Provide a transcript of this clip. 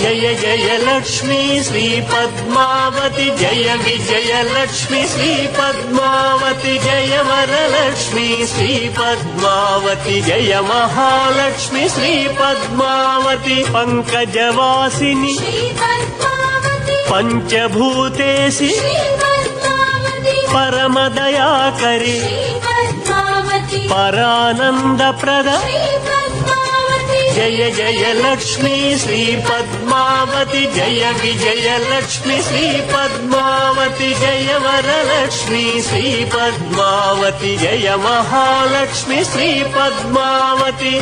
Jaya Jaya Lakshmi Shri Padmavati Jaya Vijayalakshmi Shri Padmavati Jaya Varalakshmi Shri Padmavati Jaya Mahalakshmi Shri Padmavati పంకజవాసిని పంచభూతేసి పరమదయాకరి పరానందప్రద Jaya Jaya Lakshmi Shri Padmavati Jaya Vijayalakshmi Shri Padmavati Jaya Varalakshmi Shri Padmavati Jaya Mahalakshmi Shri Padmavati